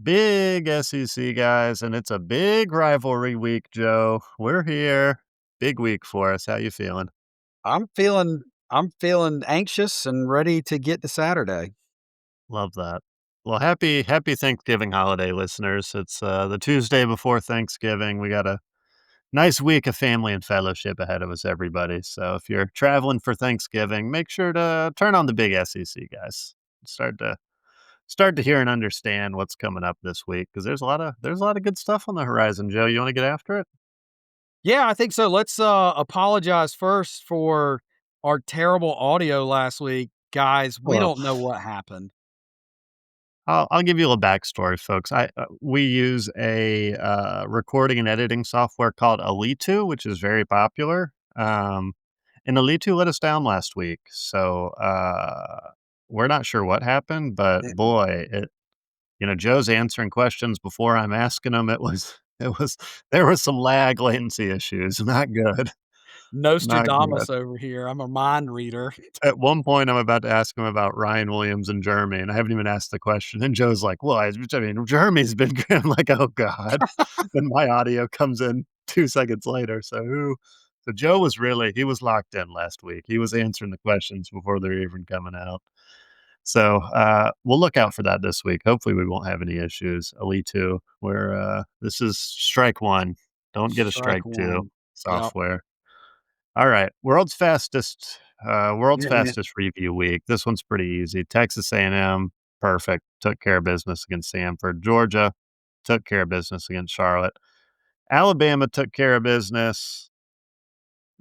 Big SEC guys, and it's a big rivalry week, Joe. We're here. Big week for us. How you feeling? I'm feeling anxious and ready to get to Saturday. Love that. Well, happy Thanksgiving holiday, listeners. It's the Tuesday before Thanksgiving. We got a nice week of family and fellowship ahead of us, everybody. So if you're traveling for Thanksgiving, make sure to turn on the big SEC guys. Start to start to hear and understand what's coming up this week because there's a lot of good stuff on the horizon. Joe, you want to get after it? Yeah, I think so. Let's apologize first for our terrible audio last week. Guys, we Well, don't know what happened. I'll give you a little backstory, folks. We use a recording and editing software called Alitu, which is very popular. And Alitu let us down last week, so we're not sure what happened, but Eh, boy, Joe's answering questions before I'm asking them. It was there was some lag latency issues. Not good, not good. Nostradamus over here. I'm a mind reader. At one point, I'm about to ask him about Ryan Williams and Jeremy, and I haven't even asked the question, and Joe's like, "Well, I mean, Jeremy's been good." I'm like, "Oh god." Then my audio comes in 2 seconds later, so Joe was really he was locked in last week. He was answering the questions before they're even coming out. So, we'll look out for that this week. Hopefully, we won't have any issues. Elite 2, where, this is strike 1. Don't get a Strike strike 2 one. Yep. software. Alright, world's Yeah, yeah. fastest review week. This one's pretty easy. Texas A&M, perfect, took care of business against Samford. Georgia, took care of business against Charlotte. Alabama took care of business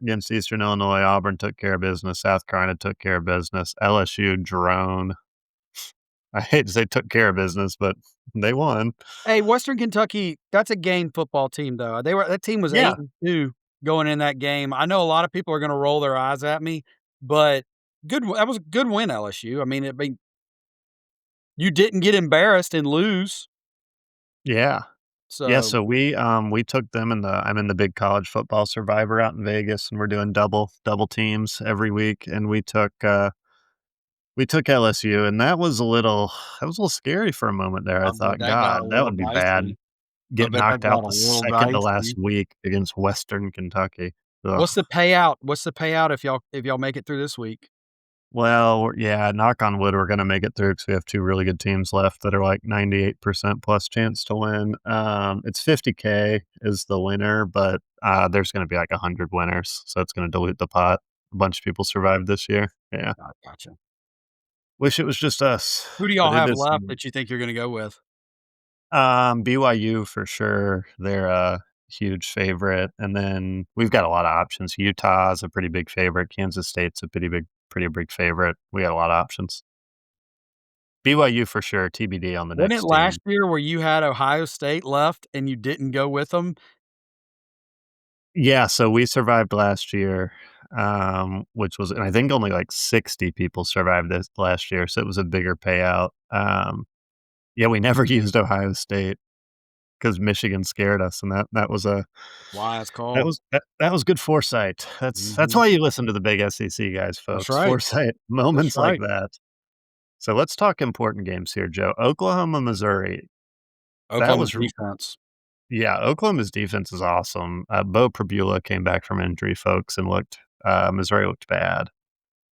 against Eastern Illinois. Auburn took care of business. South Carolina took care of business. LSU drone. I hate to say took care of business, but they won. Hey, Western Kentucky, that's a game football team though. That team was Yeah, 8-2 going in that game. I know a lot of people are going to roll their eyes at me, but that was a good win, LSU. I mean, you didn't get embarrassed and lose. yeah. Yeah, So, so we took them in the I'm in the big college football survivor out in Vegas, and we're doing double teams every week, and we took LSU, and that was a little scary for a moment there. I I bet thought, that got a "God, that little would be bad." dicey. I Get bet that knocked out got a the little second to last dicey. week against Western Kentucky. Ugh. What's the payout? What's the payout if y'all make it through this week? Well, yeah, knock on wood, we're gonna make it through because we have 2 really good teams left that are, like, 98% plus chance to win. It's 50K is the winner, but, there's gonna be, like, 100 winners, so it's gonna dilute the pot. A bunch of people survived this year. Yeah. I gotcha. Wish it was just us, Who do but y'all it have is left that you think you're gonna go with? BYU for sure. They're a huge favorite, and then we've got a lot of options. Utah is a pretty big favorite. Kansas State's a pretty big favorite. We got a lot of options. BYU for sure, TBD on the Wasn't it next last team. year where you had Ohio State left and you didn't go with them? Yeah, so we survived last year, which was and I think only like 60 people survived this last year, so it was a bigger payout. Yeah, we never used Ohio State because Michigan scared us, and Wise that call. was that was good foresight. That's Mhm. why you listen to the big SEC guys, That's folks. right. Foresight, That's moments like right. that. So let's talk important games here, Joe. Oklahoma, Missouri. That Oklahoma's was defense. Yeah, Oklahoma's defense is awesome. Bo Prabula came back from injury, folks, and Missouri looked bad.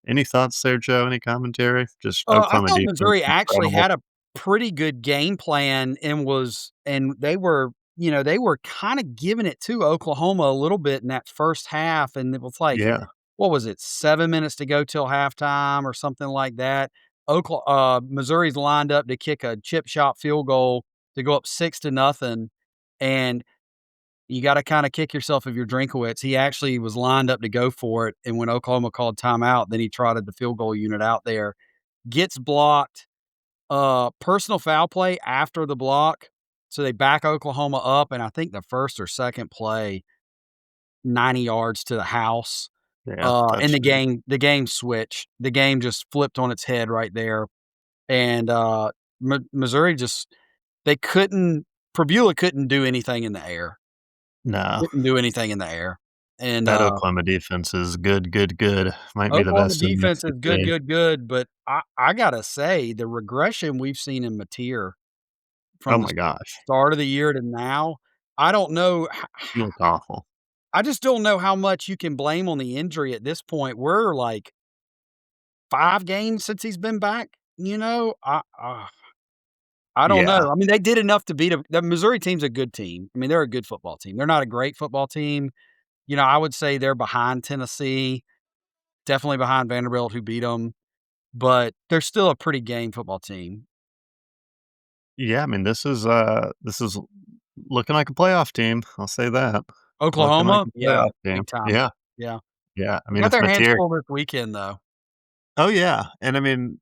Any thoughts there, Joe? Any commentary? Just I Oklahoma thought defense, Missouri actually incredible. had a pretty good game plan and they were kinda giving it to Oklahoma a little bit in that first half, and it was like, Yeah, what was it, 7 minutes to go till halftime or something like that. Missouri's lined up to kick a chip shot field goal to go up 6 to nothing, and you gotta kinda kick yourself if you're Drinkowitz. He actually was lined up to go for it, and when Oklahoma called timeout, then he trotted the field goal unit out there, gets blocked, personal foul play after the block, so they back Oklahoma up, and I think the first or second play, 90 yards to the house, yeah, and the touchdown. game switched. The game just flipped on its head right there, and, Missouri just they couldn't Prbula couldn't do anything in the air. No, Couldn't do anything in the air, and, that Oklahoma defense is good, good, good. Might be the Oklahoma best in the defense is good, SEC. good, good, but I gotta say the regression we've seen in Mateer Oh from the my gosh. start of the year to now. I don't know He looked awful. I just don't know how much you can blame on the injury at this point. We're, like, 5 games since he's been back, you know? I don't Yeah. know. I mean, they did enough to beat a the Missouri team's a good team. I mean, they're a good football team. They're not a great football team. You know, I would say they're behind Tennessee, definitely behind Vanderbilt, who beat them, but they're still a pretty game football team. Yeah, I mean, this is looking like a playoff team, I'll say that. Looking like Oklahoma? a Yeah, playoff team. big time. Yeah, Yeah. yeah, I They mean, got it's their hands material. full this weekend, though. Oh, yeah, and I mean,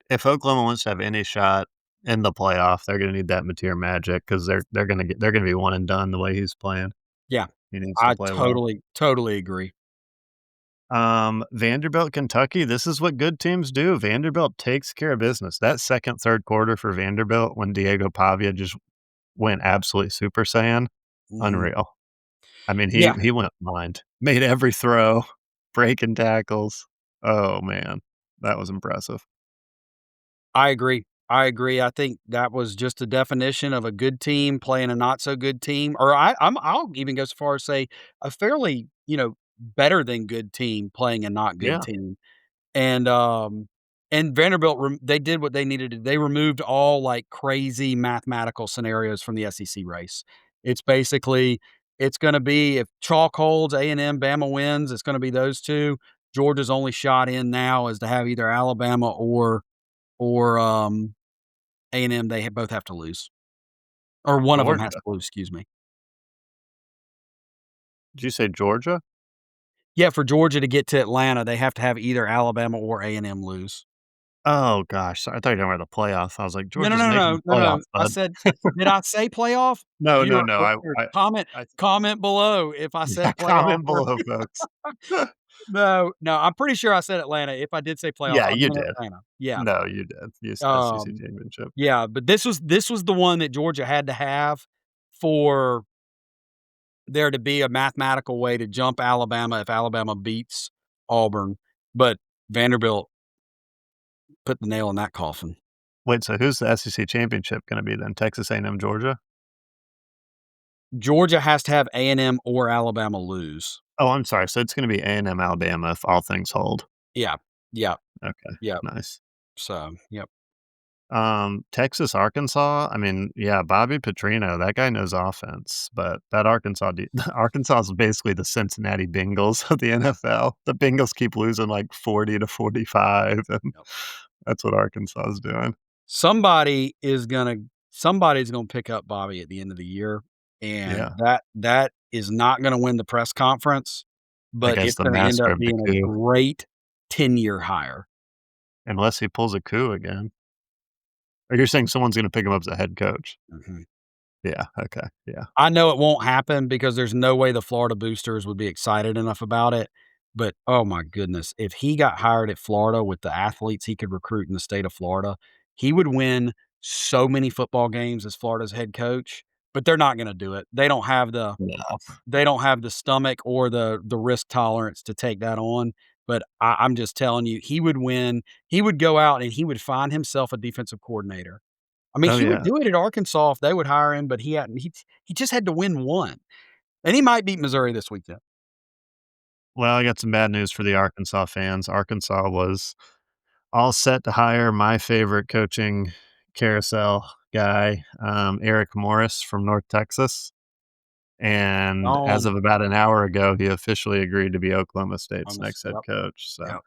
if Oklahoma wants to have any shot in the playoff, they're gonna need that Mateer magic because they're gonna be one and done the way he's playing. Yeah. He needs to I play well. totally agree. Vanderbilt, Kentucky, this is what good teams do. Vanderbilt takes care of business. That second, third quarter for Vanderbilt when Diego Pavia just went absolutely Super Saiyan, Mhm. unreal. I mean, he Yeah, he went blind, made every throw, breaking tackles. Oh, man, that was impressive. I agree. I agree. I think that was just a definition of a good team playing a not so good team, or I'll even go so far as say a fairly, better than good team playing a not good Yeah, team. And, Vanderbilt they did what they needed to. They removed all, like, crazy mathematical scenarios from the SEC race. It's basically it's gonna be if chalk holds, A&M, Bama wins, it's gonna be those 2. Georgia's only shot in now is to have either Alabama or A&M, they both have to lose, or one of them has Georgia. to lose, excuse me. Did you say Georgia? Yeah, for Georgia to get to Atlanta, they have to have either Alabama or A&M lose. Oh gosh, sorry, I thought you were talking about the playoff. I was like, No, no, "Georgia's no, making no, the no, playoff, no. I bud." said did I say playoff? No, no, Viewer no, listeners, I comment I comment below if I yeah, said playoff comment or below, folks. no, no, I'm pretty sure I said Atlanta. If I did say playoff, Yeah, I you meant did. Atlanta. Yeah. No, you did. You said SEC Um, championship. yeah, but this was the one that Georgia had to have for there to be a mathematical way to jump Alabama if Alabama beats Auburn, but Vanderbilt put the nail in that coffin. Wait, so who's the SEC championship gonna be then? Texas A&M, Georgia? Georgia has to have A&M or Alabama lose. Oh, I'm sorry, so it's gonna be A&M, Alabama if all things hold. Yeah. Yeah. Okay, Yeah. nice. So, yep. Texas, Arkansas, I mean, yeah, Bobby Petrino, that guy knows offense, but that Arkansas Arkansas is basically the Cincinnati Bengals of the NFL. The Bengals keep losing like 40 to 45, and Yep. that's what Arkansas is doing. Somebody is gonna somebody's gonna pick up Bobby at the end of the year, and Yeah, that is not gonna win the press conference, that but guy's it's the gonna end master up of the being a coup, great 10-year hire. unless he pulls a coup again. Or you're saying someone's gonna pick him up as a head coach? Mhm. Yeah, okay, yeah. I know it won't happen because there's no way the Florida boosters would be excited enough about it, but, oh my goodness, if he got hired at Florida with the athletes he could recruit in the state of Florida, he would win so many football games as Florida's head coach, but they're not gonna do it. Yeah. They don't have the stomach or the risk tolerance to take that on, but I'm just telling you, he would win. He would go out and he would find himself a defensive coordinator. I mean, Oh, he would yeah. do it at Arkansas if they would hire him, but he just had to win one, and he might beat Missouri this weekend. Well, I got some bad news for the Arkansas fans. Arkansas was all set to hire my favorite coaching carousel guy, Eric Morris from North Texas, and as Um, of about an hour ago, he officially agreed to be Oklahoma State's almost, next head yep, coach, so yep.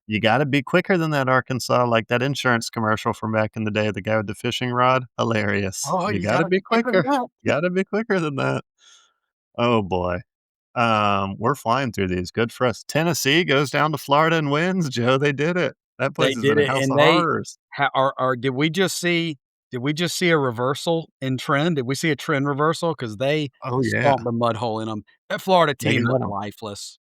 you gotta be quicker than that, Arkansas, like that insurance commercial from back in the day, the guy with the fishing rod, hilarious. Oh, You you gotta gotta be be quicker than quicker. that. You gotta be quicker than that. Oh, boy. We're flying through these, good for us. Tennessee goes down to Florida and wins, Joe, they did it. That They place has been did a it, house and of they horrors. are did we just see a reversal in trend? Did we see a trend reversal? Because they Oh, yeah. stomped a mud hole in them. That Florida They team got looked 'em. lifeless.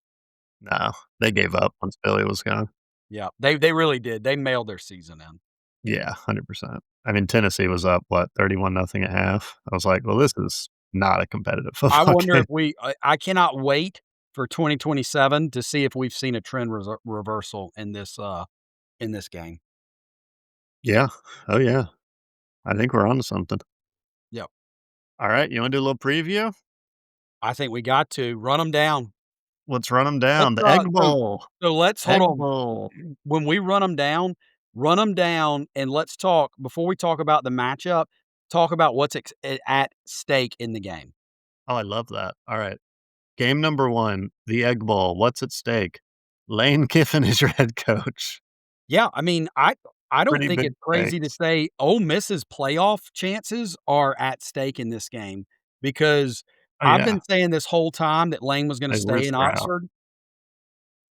No, they gave up once Billy was gone. Yeah, they really did. They mailed their season in. Yeah, 100%. I mean, Tennessee was up, what, 31 nothing at half? I was like, "Well, this is not a competitive I football wonder game." if I cannot wait for 2027 to see if we've seen a trend reversal in this game. Yeah. Oh, yeah. I think we're onto something. All right, you wanna do a little preview? I think we got to run them down. Let's run them Let's, down. The Egg so Bowl. so let's hold Egg on. Bowl. When we run them down, and let's talk before we talk about the matchup, talk about what's at stake in the game. Oh, I love that. All right. Game number 1, the Egg Bowl. What's at stake? Lane Kiffin is your head coach. Yeah, I mean, I don't Pretty think big it's crazy to stakes. say Ole Miss's playoff chances are at stake in this game because Oh, I've yeah. been saying this whole time that Lane was gonna They stay in risk are out. Oxford.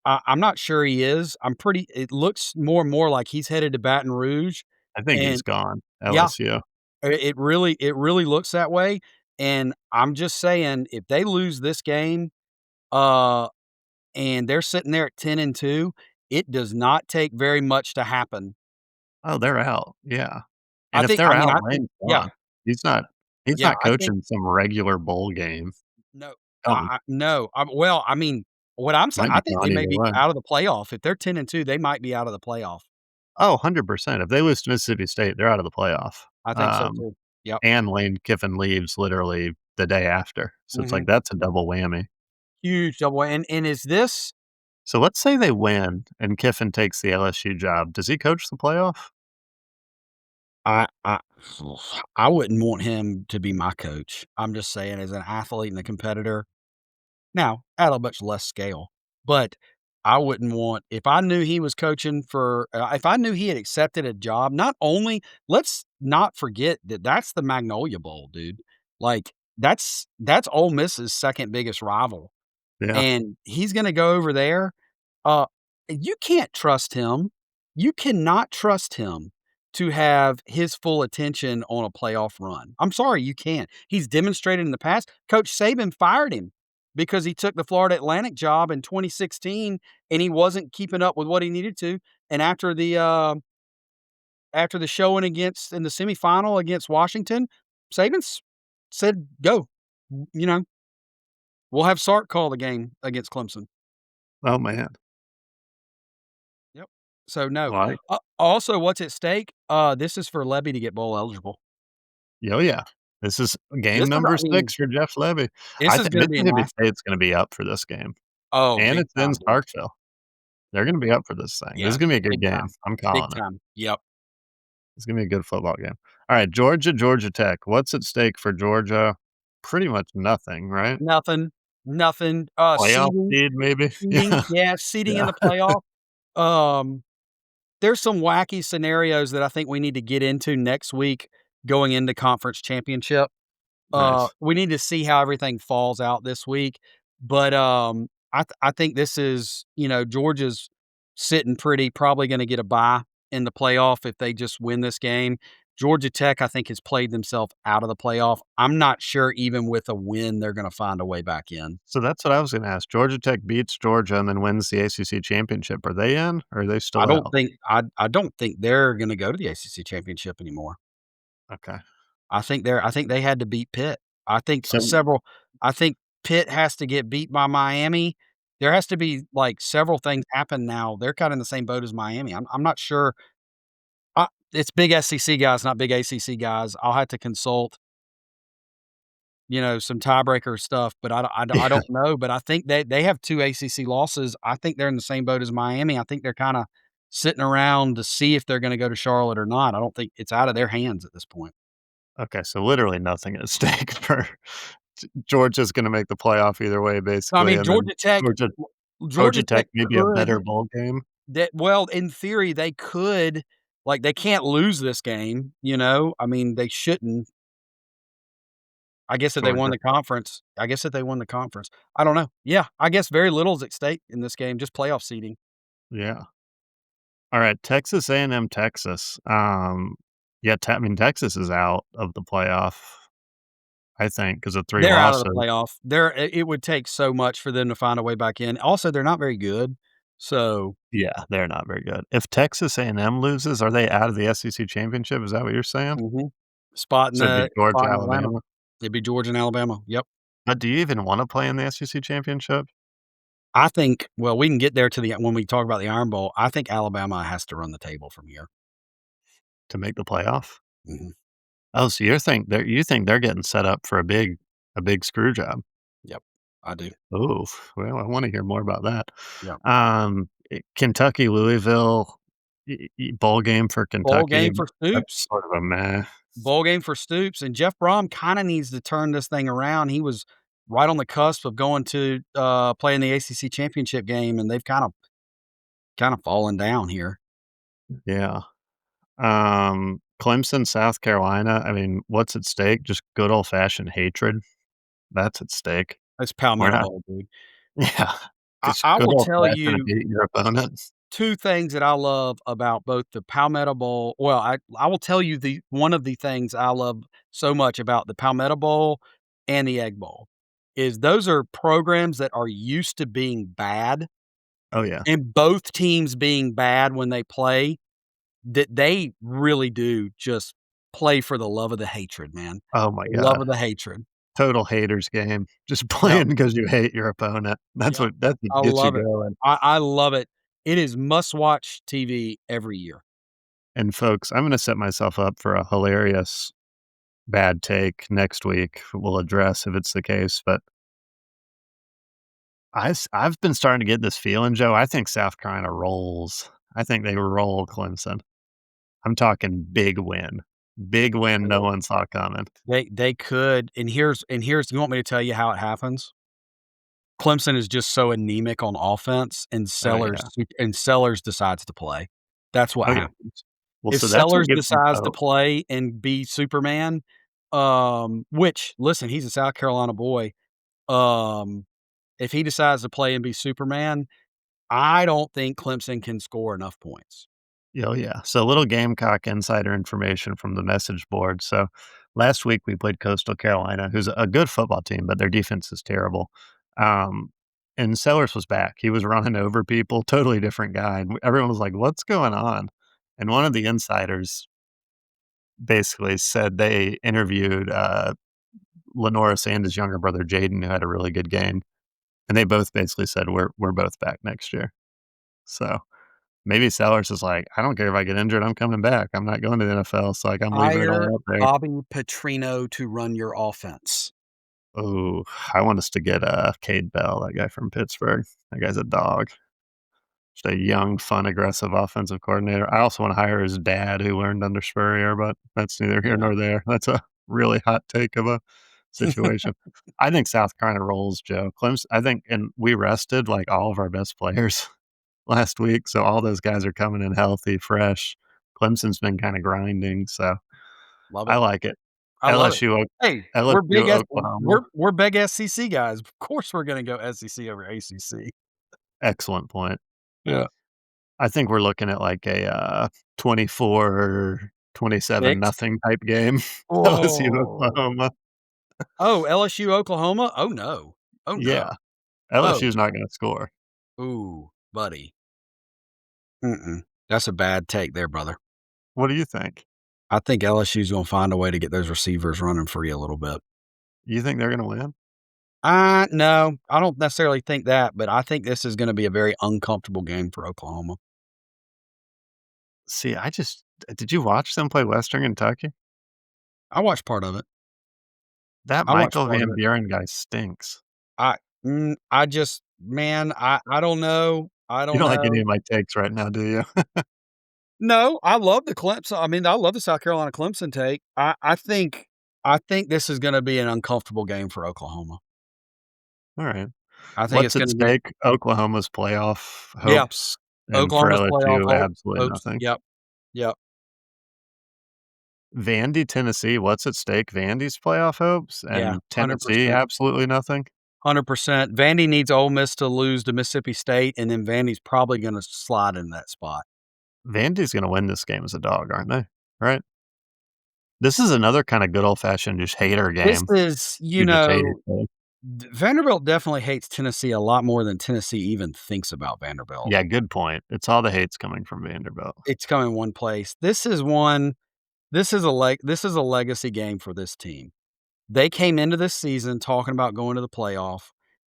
I'm not sure he is. It looks more and more like he's headed to Baton Rouge, I think he's and gone. yeah, LSU. it really looks that way, and I'm just saying if they lose this game, uh, and they're sitting there at 10-2, it does not take very much to happen. Oh, they're out. Yeah. And if I they're mean, out, I think Lane's yeah, gone. He's not he's yeah, not I think coaching some regular bowl game. no, Um, no, well, I mean, what I'm saying, might I be think they gone may either be way. out of the playoff. If they're 10-2, they might be out of the playoff. Oh, 100%. If they lose to Mississippi State, they're out of the playoff. I think so Um, too. Yep. and Lane Kiffin leaves literally the day after. So it's like Mhm. that's a double whammy. Huge double, and is this So let's say they win and Kiffin takes the LSU job. Does he coach the playoff? I I wouldn't want him to be my coach. I'm just saying as an athlete and a competitor, now at a much less scale, but I wouldn't want if I knew he was coaching for if I knew he had accepted a job, not only let's not forget that that's the Magnolia Bowl, dude. Like, that's Ole Miss's second biggest rival. Yeah. And he's gonna go over there, uh, you can't trust him. You cannot trust him to have his full attention on a playoff run. I'm sorry, you can't. He's demonstrated in the past. Coach Saban fired him because he took the Florida Atlantic job in 2016 and he wasn't keeping up with what he needed to. And after the showing against in the semifinal against Washington, Saban said, "Go." You know, we'll have Sark call the game against Clemson. Oh, man. Yep. So, no. Well, Also, what's at stake? This is for Levy to get bowl eligible. oh, yeah. This is This game is number I mean, 6 for Jeff Levy. this I is think gonna be a Mississippi nice State's gonna be up for this game, and big it's in time, dude. Starkville. They're gonna be up for this thing. This is Yeah, gonna be a good big game. time. I'm Big calling it. time. Yep. It's gonna be a good football game. Alright, Georgia, Georgia Tech. What's at stake for Georgia? Pretty much nothing, right? Nothing. Nothing. Playoff seed, maybe? Seeding, Yeah. yeah, seeding in Yeah. the playoff. Um, there's some wacky scenarios that I think we need to get into next week going into conference championship. Nice. We need to see how everything falls out this week, but, I think this is Georgia's sitting pretty, probably gonna get a bye in the playoff if they just win this game. Georgia Tech, I think, has played themselves out of the playoff. I'm not sure even with a win, they're gonna find a way back in. So that's what I was gonna ask. Georgia Tech beats Georgia and then wins the ACC championship. Are they in or are they still out? I don't think they're gonna go to the ACC championship anymore. Okay. I think they had to beat Pitt. I think So several I think Pitt has to get beat by Miami. There has to be, like, several things happen now. They're kinda in the same boat as Miami. I'm not sure. It's big SEC guys, not big ACC guys. I'll have to consult, some tiebreaker stuff, but I yeah. don't know, but I think they have 2 ACC losses. I think they're in the same boat as Miami. I think they're kinda sitting around to see if they're gonna go to Charlotte or not. I don't think it's out of their hands at this point. Okay, so literally nothing at stake for Georgia's gonna make the playoff either way, I basically, mean, and then Georgia Georgia Georgia Tech Tech maybe a could better bowl game well, in theory, they could like, they can't lose this game, you know? I mean, they shouldn't. I guess if they won Georgia. the conference I don't know. Yeah, I guess very little is at stake in this game, just playoff seeding. Yeah. Alright, Texas A&M, Texas. Yeah, I mean, Texas is out of the playoff, I think, because of 3 They're out of the losses. playoff. It would take so much for them to find a way back in. Also, they're not very good, so Yeah, they're not very good. If Texas A&M loses, are they out of the SEC championship? Is that what you're saying? mhm. So it'd be Georgia, Spot in Atlanta. Alabama? It'd be Georgia and Alabama. Yep. But do you even wanna play in the SEC championship I think well, we can get there to the when we talk about the Iron Bowl. I think Alabama has to run the table from here. to make the playoff? Mhm. Oh, so you think they're getting set up for a big screw job. Yep, I do. Ooh, well, I wanna hear more about that. Yep. Kentucky, Louisville, bowl game for Bowl Kentucky, game for that's Stoops. sort of a meh. Bowl game for Stoops, and Jeff Brom kinda needs to turn this thing around. He was right on the cusp of going to, play in the ACC championship game, and they've kinda fallen down here. Yeah. Clemson, South Carolina, I mean, what's at stake? Just good old fashioned hatred. That's at stake. It's We're Palmetto not Bowl, dude. yeah, just I good will old tell fashioned you hate your opponent. 2 things that I love about both the Palmetto Bowl well, I will tell you the one of the things I love so much about the Palmetto Bowl and the Egg Bowl is those are programs that are used to being bad, Oh, yeah. and both teams being bad when they play, that they really do just play for the love of the hatred, man. Oh my Love god. of the hatred. Total haters game. Just Yep, playing because you hate your opponent. yep. That's what I gets you love it. going. I love it. It is must-watch TV every year. And folks, I'm gonna set myself up for a hilarious bad take next week. We'll address if it's the case, but I've been starting to get this feeling, Joe. I think South Carolina rolls. I think they roll Clemson. I'm talking big win. Big win no one saw coming. They could, and here's you want me to tell you how it happens? Clemson is just so anemic on offense, and Oh, yeah. Sellers decides to play. That's what Oh, yeah. happens. Well, If so that's what Sellers gives me decides to hope. play and be Superman, which listen, he's a South Carolina boy. Um, if he decides to play and be Superman, I don't think Clemson can score enough points. Oh, yeah. So a little Gamecock insider information from the message board. So last week we played Coastal Carolina, who's a good football team, but their defense is terrible. Um, and Sellers was back. He was running over people, totally different guy. And everyone was like, what's going on? And one of the insiders basically said they interviewed Lenora Sanders' younger brother, Jaden, who had a really good game. And they both basically said, we're both back next year. So maybe Sellers is like, "I don't care if I get injured, I'm coming back. I'm not going to the NFL, so, like, I'm leaving it Hire all up there." Bobby Petrino to run your offense. Oh, I want us to get, Cade Bell, that guy from Pittsburgh. That guy's a dog. Just a young, fun, aggressive offensive coordinator. I also wanna hire his dad who learned under Spurrier, but that's neither here Yeah. nor there. That's a really hot take of a situation. I think South Carolina rolls, Joe. I think and we rested, like, all of our best players last week, so all those guys are coming in healthy, fresh. Clemson's been kinda grinding, so Love I it. like it. I love it. LSU, Hey, LSU, Oklahoma, we're big SEC guys. Of course, we're gonna go SEC over ACC. excellent point. Yeah. I think we're looking at like a, 24-27 6? nothing type game. LSU, Oh. Oklahoma. Oh, LSU, Oklahoma? Oh, no. Oh, Yeah, no. Oh. LSU's not gonna score. Ooh, buddy. Mm-mm. That's a bad take there, brother. What do you think? I think LSU's gonna find a way to get those receivers running free a little bit. You think they're gonna win? No, I don't necessarily think that, but I think this is gonna be a very uncomfortable game for Oklahoma. See, did you watch them play Western Kentucky? I watched part of it. That I watched Michael part of Van it. Buren guy stinks. I just man, I don't know. I You don't don't like any know. of my takes right now, do you? No, I love the Clemson I mean, I love the South Carolina Clemson take. I think this is gonna be an uncomfortable game for Oklahoma. Alright. I think What's it's at gonna be stake? Oklahoma's playoff yeah, hopes, and for Oklahoma's playoff LSU, absolutely hopes. nothing. Yep, yep, Vandy, Tennessee, what's at stake? Vandy's playoff hopes, yeah, and Tennessee, 100%. absolutely nothing? 100%. Vandy needs Ole Miss to lose to Mississippi State, and then Vandy's probably gonna slide in that spot. Vandy's gonna win this game as a dog, aren't they? Right? This is another kinda good old-fashioned just hater This game. is You just hate each other. Vanderbilt definitely hates Tennessee a lot more than Tennessee even thinks about Vanderbilt. Yeah, good point. It's all the hate's coming from Vanderbilt. It's coming one place. This is a legacy game for this team. They came into this season talking about going to the playoff,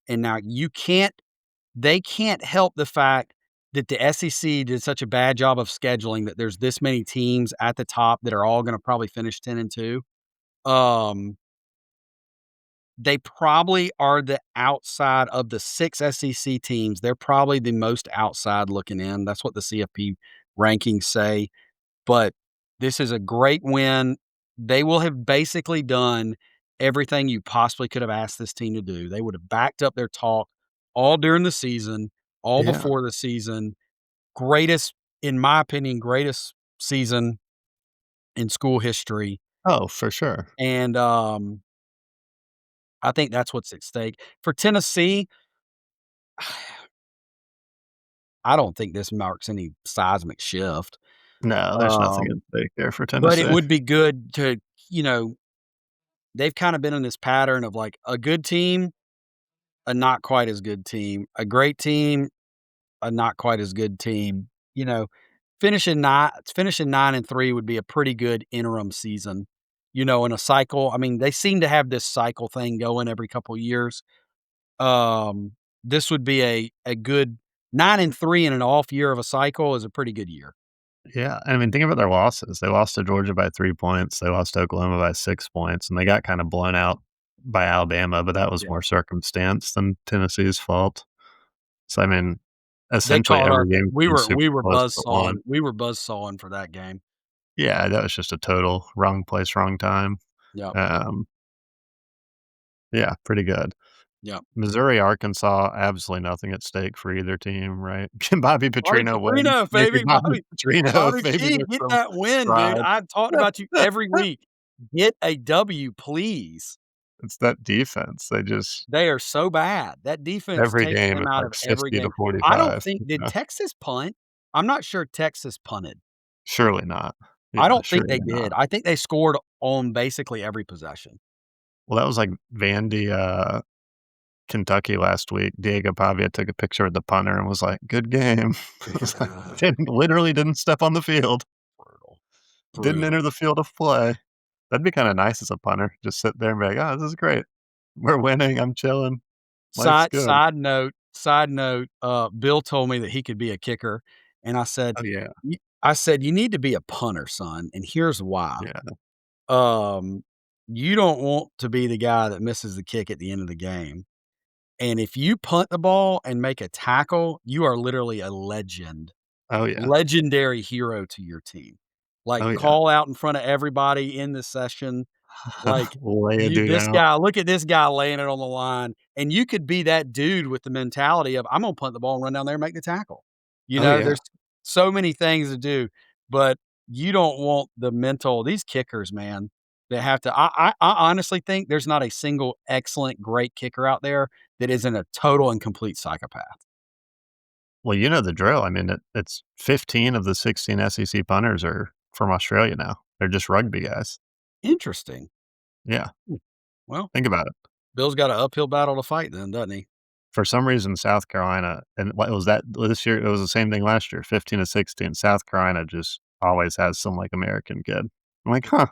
and now they can't help the fact that the SEC did such a bad job of scheduling that there's this many teams at the top that are all gonna probably finish 10 and 2. Um, they probably are the outside of the 6 SEC teams, they're probably the most outside looking in. That's what the CFP rankings say, but this is a great win. They will have basically done everything you possibly could have asked this team to do. They would have backed up their talk all during the season, all Yeah. before the season. Greatest, in my opinion, greatest season in school history, Oh, for sure. and, I think that's what's at stake. For Tennessee, I don't think this marks any seismic shift, No, there's nothing at um, stake there for but it Tennessee. would be good to, you know, they've kinda been in this pattern of, like, a good team, a not quite as good team, a great team, a not quite as good team, you know, finishing 9-3 would be a pretty good interim season, in a cycle. I mean, they seem to have this cycle thing going every couple years. Um, this would be a good 9-3 in an off year of a cycle is a pretty good year. Yeah, I mean, think about their losses. They lost to Georgia by 3 points, they lost to Oklahoma by 6 points, and they got kinda blown out by Alabama, but that was Yeah. more circumstance than Tennessee's fault. So, I mean, They essentially caught every us. game We seemed were super we were close buzz but one. sawing we were buzz sawing for that game. Yeah, that was just a total wrong place, wrong time. Yep, Um, yeah, pretty good. yep. Missouri, Arkansas, absolutely nothing at stake for either team, right? Can Bobby Bobby Petrino win? Petrino, Maybe baby, Bobby Petrino, Bobby maybe P, there's get some that win, dude. pride. I've talked about you every week. Get a W, please. It's that defense, they just They are so bad. That defense every takes game, them it's out like of every 50 to game. I don't 45, think you did know? Texas punt? I'm not sure Texas punted. Surely not. I Yeah, don't think surely they not. did. I think they scored on basically every possession. Well, that was like Vandy, Kentucky last week. Diego Pavia took a picture of the punter and was like, "Good game." I was like, didn't step on the field, Brutal, didn't brutal. enter the field of play. That'd be kinda nice as a punter, just sit there and be like, "Oh, this is great. We're winning, I'm chilling, life's Side good." side note side note, Bill told me that he could be a kicker, and I said, Oh, yeah, "You need to be a punter, son, and here's why. yeah. Um, you don't want to be the guy that misses the kick at the end of the game, and if you punt the ball and make a tackle, you are literally a legend, Oh, yeah. legendary hero to your team. Like, Oh, yeah. call out in front of everybody in the session, like, Lay a you dude this out. guy look at this guy laying it on the line, and you could be that dude with the mentality of, "I'm gonna punt the ball and run down there and make the tackle." Oh, yeah. There's so many things to do, but you don't want the mental these kickers, man, that have to I honestly think there's not a single excellent, great kicker out there that isn't a total and complete psychopath. Well, you know the drill. I mean, it's 15 of the 16 SEC punters are from Australia now. They're just rugby guys. Interesting. Yeah, Hmm, well, think about it. Bill's got an uphill battle to fight then, doesn't he? For some reason, South Carolina and what was that this year? It was the same thing last year, 15 to 16. South Carolina just always has some, like, American kid. I'm like, "Huh."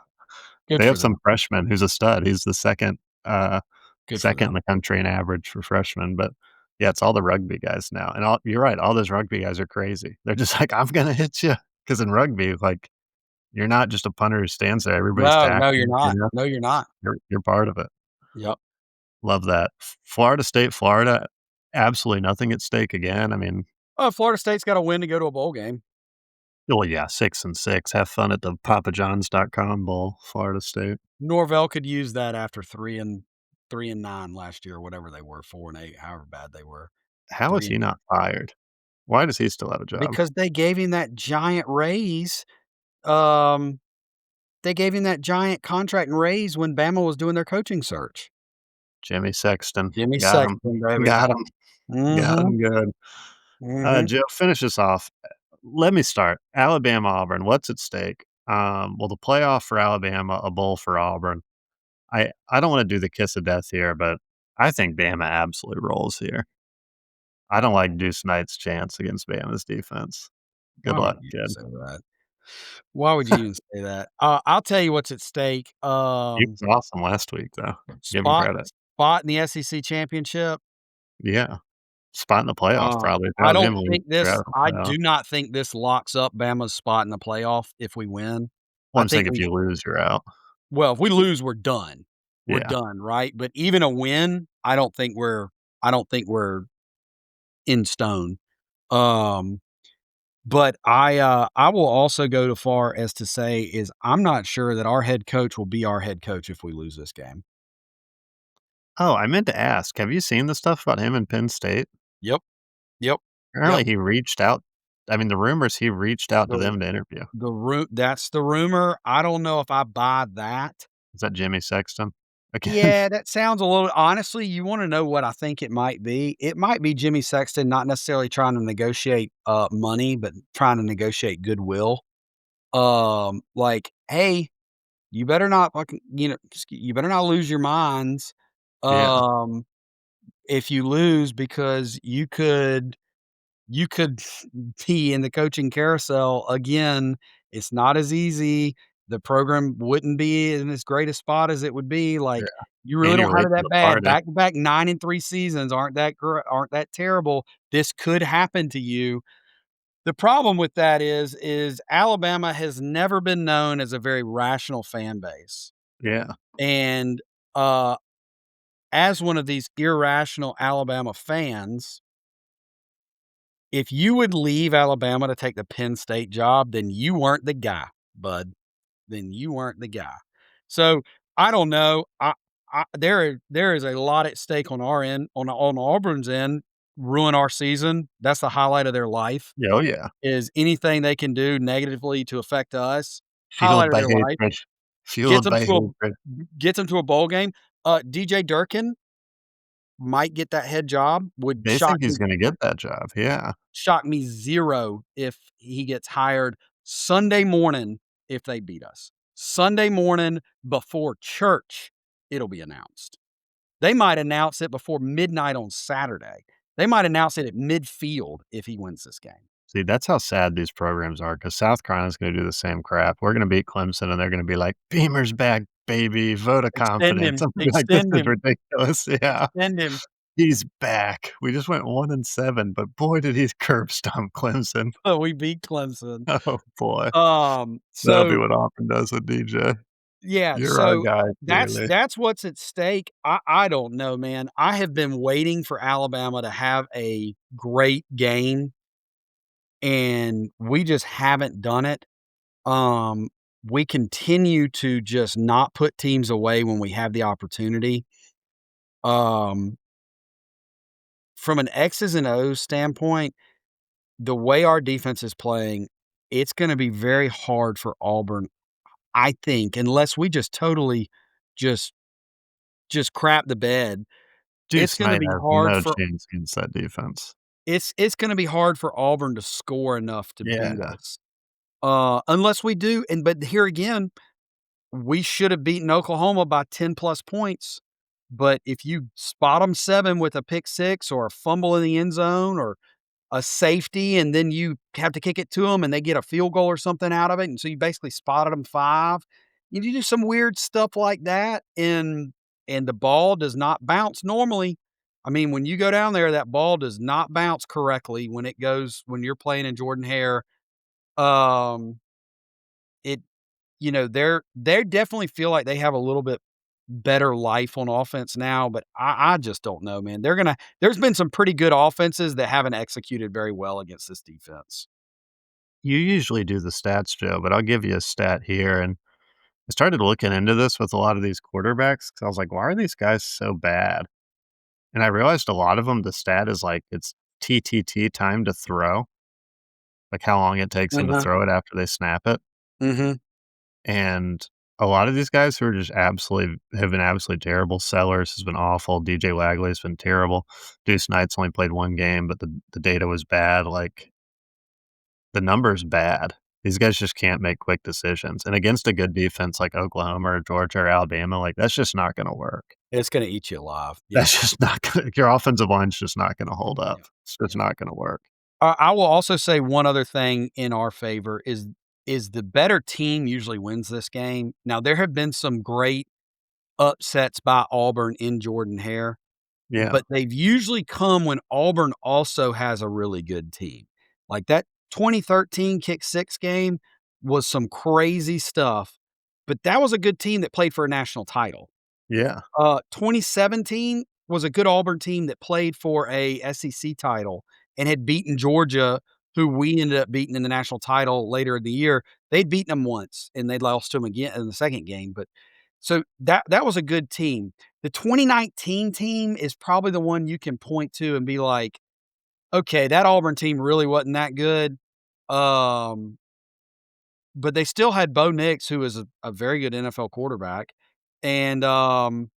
Good They for have them, some freshman who's a stud. He's the good for 2nd in them. the country in average for freshmen, but, yeah, it's all the rugby guys now, and all you're right, all those rugby guys are crazy. They're just like, "I'm gonna hit you," because in rugby, like, you're not just a punter who stands there, everybody's No, no, you're tackling, you not. know? No, you're not. You're part of it. Yep. Love that. Florida State, Florida, absolutely nothing at stake again. I mean, Oh, Florida State's got to win to go to a bowl game. well, yeah, 6 and 6. Have fun at the papajohns.com bowl, Florida State. Norvell could use that after 3-9 last year, whatever they were, 4-8, however bad they were. How is 3 he not fired? Why does he still have a job? because they gave him that giant raise. Um, they gave him that giant contract and raise when Bama was doing their coaching search. Jimmy Sexton. Gimme Got him. Sexton, baby. Got him. Got Mhm, him good. mhm. Joe, finish us off. Let me start. Alabama, Auburn, what's at stake? Well, the playoff for Alabama, a bowl for Auburn. I don't wanna do the kiss of death here, but I think Bama absolutely rolls here. I don't like Deuce Knight's chance against Bama's defense. Good Why luck, would you kid. say that? Why would you even say that? I'll tell you what's at stake. He was awesome last week, though. Give him Spot credit. spot in the SEC championship. Yeah. Spot in the playoff probably. If that I was don't him, we think you're out this of the I playoff. do not think this locks up Bama's spot in the playoff if we win. Well, I I'm saying think if we you lose, you're out. Well, if we lose, we're done. We're Yeah. done, right? But even a win, I don't think we're in stone. Um, but I will also go to far as to say is I'm not sure that our head coach will be our head coach if we lose this game. Oh, I meant to ask, have you seen the stuff about him in Penn State? Yep, yep, yep. Apparently he reached out I mean, the rumors he reached out to The them to interview. that's the rumor. I don't know if I buy that. Is that Jimmy Sexton again? Yeah, that sounds a little honestly, you wanna know what I think it might be? It might be Jimmy Sexton not necessarily trying to negotiate, money, but trying to negotiate goodwill. Like, "Hey, you better not fucking you better not lose your minds, Yeah, um, if you lose because you could be in the coaching carousel again. It's not as easy. The program wouldn't be in as great a spot as it would be. yeah, Like, you really and you're don't have late it to that the bad. party. Back to back 9 and 3 seasons aren't that terrible. This could happen to you. The problem with that is Alabama has never been known as a very rational fan base. Yeah, And, uh, as one of these irrational Alabama fans, if you would leave Alabama to take the Penn State job, then you weren't the guy, bud. Then you weren't the guy. So, I don't know. There is a lot at stake on our end, on Auburn's end, ruin our season. That's the highlight of their life, yeah, oh, yeah. is anything they can do negatively to affect us, highlight Fueled of by their life, hatred. gets Fueled them by to a hatred. gets them to a bowl game. DJ Durkin might get that head job, would They think he's gonna get that job, yeah. shock me 0 if he gets hired Sunday morning if they beat us. Sunday morning before church, it'll be announced. They might announce it before midnight on Saturday. They might announce it at midfield if he wins this game. See, that's how sad these programs are, because South Carolina's gonna do the same crap. We're gonna beat Clemson, and they're gonna be like, "Beamer's back, baby, vote of confidence." I'm gonna be like, "This Extend is him, ridiculous." Yeah. extend him. He's back. We just went 1 and 7, but boy, did he curb stomp Clemson. Oh, we beat Clemson. Oh, boy. That'll be So what Auburn does with DJ. yeah, You're our so guy, that's clearly. that's what's at stake. I don't know, man. I have been waiting for Alabama to have a great game, and we just haven't done it. Um, we continue to just not put teams away when we have the opportunity. Um, from an X's and O's standpoint, the way our defense is playing, it's gonna be very hard for Auburn, I think, unless we just totally just just crap the bed. It's Deuce gonna Knight be has hard no for chance against that defense. it's gonna be hard for Auburn to score enough to beat Yeah. us, unless we do but here again, we should have beaten Oklahoma by 10 plus points, but if you spot them 7 with a pick six or a fumble in the end zone or a safety, and then you have to kick it to them and they get a field goal or something out of it, and so you basically spotted them 5. You do some weird stuff like that, and the ball does not bounce normally. I mean, when you go down there, that ball does not bounce correctly when you're playing in Jordan Hare. Um, it they definitely feel like they have a little bit better life on offense now, but I just don't know, man. There's been some pretty good offenses that haven't executed very well against this defense. You usually do the stats, Joe, but I'll give you a stat here, and I started looking into this with a lot of these quarterbacks because I was like, "Why are these guys so bad?" And I realized a lot of them, the stat is like it's TTT, time to throw, like how long it takes them to Uh-huh. throw it after they snap it. Mhm. And a lot of these guys who are just absolutely have been absolutely terrible. Sellers has been awful. DJ Wagley has been terrible. Deuce Knight's only played 1 game, but the data was bad. Like, the number's bad. These guys just can't make quick decisions. And against a good defense like Oklahoma or Georgia or Alabama, like, that's just not gonna work. It's gonna eat you alive. Yeah. That's just not gonna your offensive line's just not gonna hold up. Yeah. It's just Yeah. not gonna work. I will also say one other thing in our favor is the better team usually wins this game. Now, there have been some great upsets by Auburn in Jordan Hare, Yeah. but they've usually come when Auburn also has a really good team. Like that 2013 kick six game was some crazy stuff. but that was a good team that played for a national title. Yeah. 2017 was a good Auburn team that played for a SEC title and had beaten Georgia, who we ended up beating in the national title later in the year. They'd beaten them once, and they lost to them again in the second game, but so that was a good team. The 2019 team is probably the one you can point to and be like, "Okay, that Auburn team really wasn't that good." Um, but they still had Bo Nix, who is a very good NFL quarterback, and, um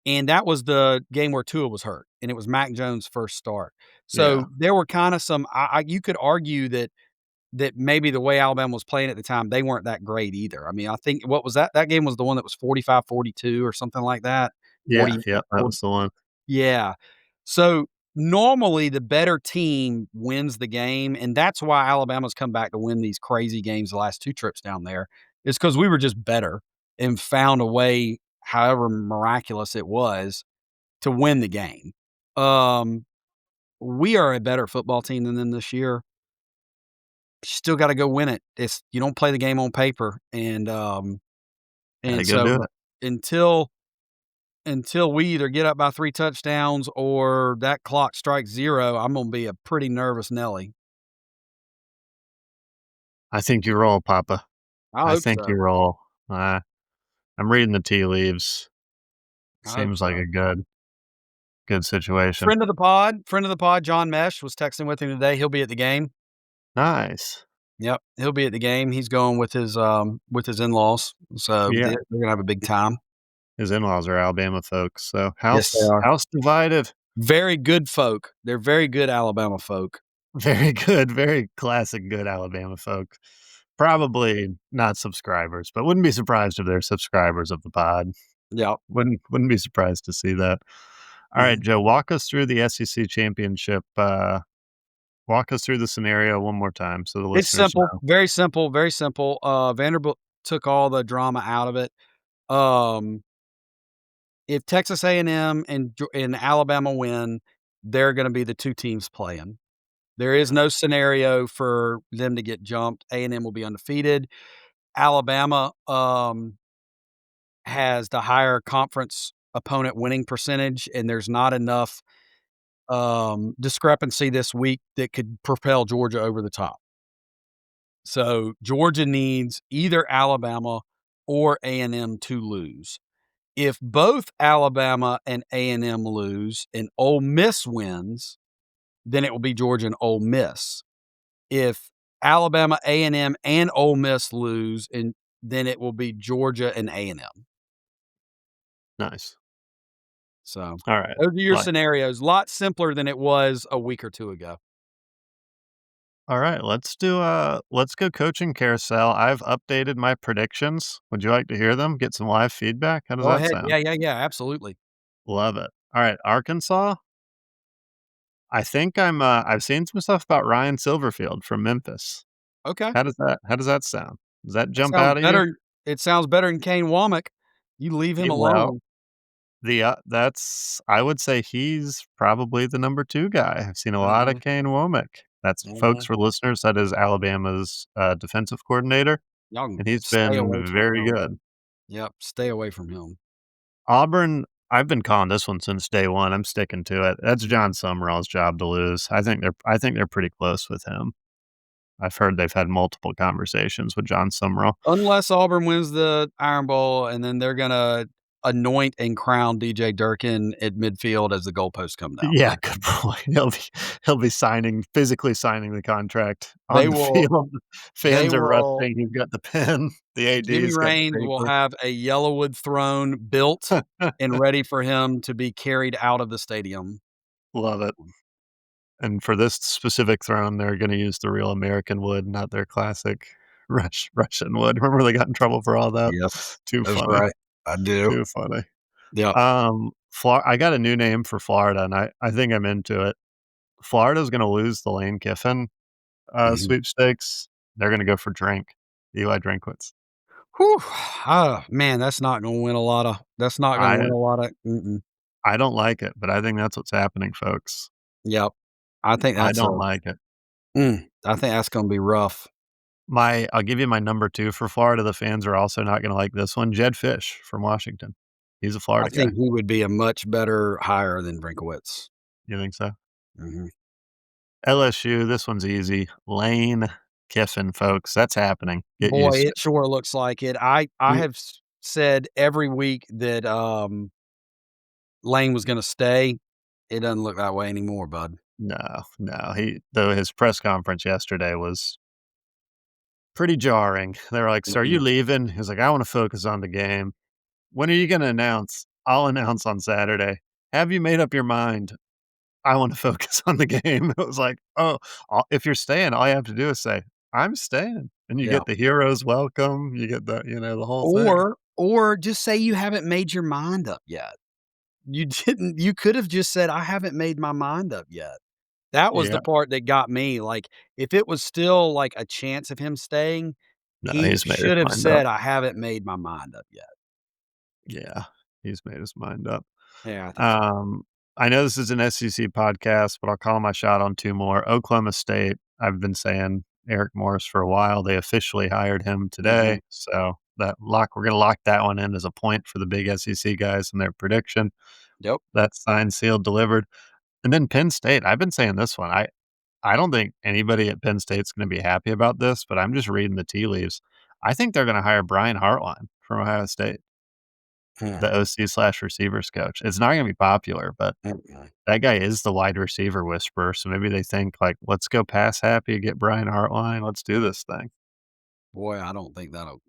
and that was the game where Tua was hurt, and it was Mac Jones' first start. Yeah. So, there were kinda some I you could argue that maybe the way Alabama was playing at the time, they weren't that great either. I mean, I think what was that? That game was the one that was 45-42 or something like that? Yeah, 40 yep, that or was the one. yeah. So, normally, the better team wins the game, and that's why Alabama's come back to win these crazy games the last 2 trips down there, is because we were just better and found a way, however miraculous it was, to win the game. Um, we are a better football team than them this year. Still gotta go win it. It's you don't play the game on paper, Gotta and go do so it. until until we either get up by 3 touchdowns or that clock strikes 0, I'm gonna be a pretty nervous Nelly. I think you roll, Papa. I I hope think you so. roll. I'm reading the tea leaves. I hope Seems like so. a good situation. Friend of the pod, John Mesh, was texting with him today. He'll be at the game. Nice. Yep, he'll be at the game. He's going with his in-laws, so Yeah, they're gonna have a big time. his in-laws are Alabama folks, so Yes, they are. house divided. Very good folk. They're very good Alabama folk. Very good, very classic good Alabama folks. Probably not subscribers, but wouldn't be surprised if they're subscribers of the pod. Yep. Wouldn't be surprised to see that. All right, Mhm. Joe, walk us through the SEC championship, walk us through the scenario one more time so the It's listeners simple, know. very simple, very simple. Vanderbilt took all the drama out of it. Um, if Texas A&M and Alabama win, they're gonna be the 2 teams playing. There is no scenario for them to get jumped. A&M will be undefeated. Alabama, has the higher conference opponent winning percentage, and there's not enough, discrepancy this week that could propel Georgia over the top. So, Georgia needs either Alabama or A&M to lose. If both Alabama and A&M lose and Ole Miss wins, then it will be Georgia and Ole Miss. If Alabama, A&M, and Ole Miss lose, and then it will be Georgia and A&M. Nice. So, All right. those are your Like scenarios. A lot simpler than it was a week or 2 ago. all right, let's go coaching carousel. I've updated my predictions. Would you like to hear them? Get some live feedback? How does Go that ahead. sound? Yeah, yeah, yeah, absolutely. Love it. All right, Arkansas. I think I've seen some stuff about Ryan Silverfield from Memphis. Okay. How does that sound? Does that That jump sounds out at you? better it sounds better than Kane Womack. You leave him Well, alone. that's I would say he's probably the number 2 guy. I've seen a lot of Mhm, Kane Womack. That's folks mhm. for listeners, that is Alabama's, defensive coordinator, Y'all can and he's stay away been from very him. good. Yep, stay away from him. Auburn, I've been calling this one since day 1, I'm sticking to it. That's John Summerall's job to lose. I think they're pretty close with him. I've heard they've had multiple conversations with John Summerall. Unless Auburn wins the Iron Bowl, and then they're gonna anoint and crown DJ Durkin at midfield as the goalposts come down. Yeah, good point. He'll be physically signing the contract They on the will field. they Fans are will rushing, he's got the pen, the Jimmy AD's got Raines the will have a Yellowwood throne built paper. and ready for him to be carried out of the stadium. Love it. And for this specific throne, they're gonna use the real American wood, not their classic Russian wood. Remember they got in trouble for all that? Yes, Too that's funny, right. I do. too funny. Yep. I got a new name for Florida, and I think I'm into it. Florida's gonna lose the Lane Kiffin, Mhm. sweepstakes. They're gonna go for Drink, Eli Drinkwitz. Whew. Ah, man, that's not gonna I win a lot of mm-mm. I don't like it, but I think that's what's happening, folks. Yep. I think I that's a don't like it. I think that's gonna be rough. I'll give you my number 2 for Florida. The fans are also not gonna like this one. Jed Fish from Washington. He's a I Florida guy. think he would be a much better hire than Brinkowitz. You think so? Mhm. LSU, this one's easy. Lane Kiffin, folks. That's happening. Get Boy, used to it sure looks like it. I it. have said every week that, Lane was gonna stay. It doesn't look that way anymore, bud. No, no, though his press conference yesterday was pretty jarring. They were like, "So are you Mhm. leaving?" He was like, "I wanna focus on the game." "When are you gonna announce?" "I'll announce on Saturday." "Have you made up your mind?" "I wanna focus on the game." It was like, "Oh, if you're staying, all you have to do is say, 'I'm staying.'" And you Yeah. get the hero's welcome, you get the whole thing. Or just say you haven't made your mind up yet. You could have just said, "I haven't made my mind up yet." That was Yeah. the part that got me, like, if it was still, like, a chance of him staying, No, he he's made his should have mind up. said, "I haven't made my mind up yet." Yeah, he's made his mind up. Yeah, I think so. Um, I know this is an SEC podcast, but I'll call my shot on 2 more. Oklahoma State, I've been saying Eric Morris for a while. They officially hired him Mhm. today, so we're gonna lock that one in as a point for the big SEC guys and their prediction. Yep. That's signed, sealed, delivered. And then Penn State, I've been saying this one. I don't think anybody at Penn State's gonna be happy about this, but I'm just reading the tea leaves. I think they're gonna hire Brian Hartline from Ohio State, Mm, the OC/receivers coach. It's not gonna be popular, but mm. that guy is the wide receiver whisperer, so maybe they think, like, "Let's go pass happy, get Brian Hartline, let's do this thing." Boy, I don't think that'll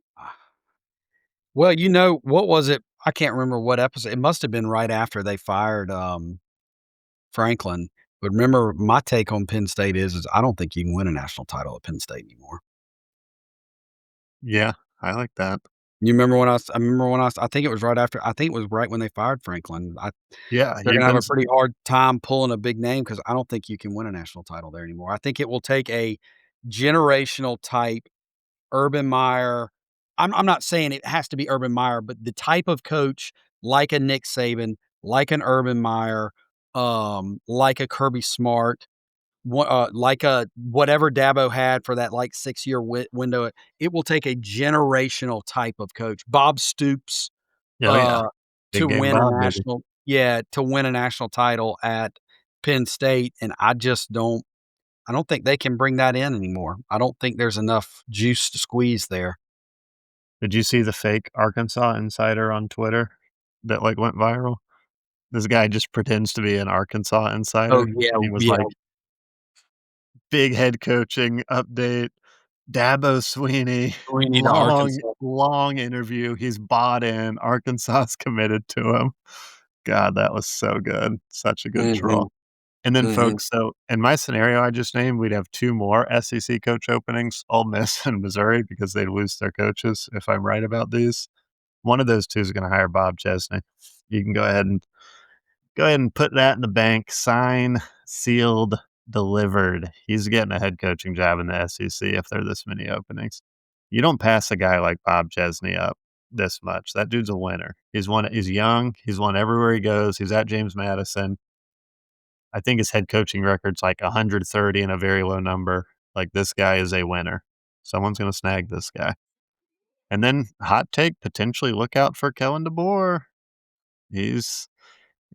well, what was it? I can't remember what episode it must have been right after they fired, Franklin, but remember my take on Penn State is I don't think you can win a national title at Penn State anymore. Yeah, I like that. You remember when I remember when I think it was right after I think it was right when they fired Franklin. Yeah, They're you've gonna have been a pretty hard time pulling a big name because I don't think you can win a national title there anymore. I think it will take a generational type Urban Meyer. I'm not saying it has to be Urban Meyer, but the type of coach like a Nick Saban, like an Urban Meyer, like a Kirby Smart, like a whatever Dabo had for that, like, 6-year window, it will take a generational type of coach. Bob Stoops, Oh, yeah. uh, to Big game win a Bob, baby. national yeah, to win a national title at Penn State, and I don't think they can bring that in anymore. I don't think there's enough juice to squeeze there. Did you see the fake Arkansas insider on Twitter that, like, went viral? This guy just pretends to be an Arkansas Oh, insider, yeah, and he was yeah, like, "Big head coaching update, Dabo Swinney, we need long, Arkansas. long interview, he's bought in, Arkansas's committed to him." God, that was so good. Such a good Mhm, troll. And then, mhm. folks, so in my scenario I just named, we'd have 2 more SEC coach openings, Ole Miss and Missouri, because they'd lose their coaches if I'm right about these. One of those 2 is gonna hire Bob Chesney. You can go ahead and put that in the bank, sign, sealed, delivered. He's getting a head coaching job in the SEC if there are this many openings. You don't pass a guy like Bob Chesney up this much. That dude's a winner. He's young, he's won everywhere he goes, he's at James Madison. I think his head coaching record's like 130 and a very low number. Like, this guy is a winner. Someone's gonna snag this guy. And then, hot take, potentially look out for Kellen DeBoer. He's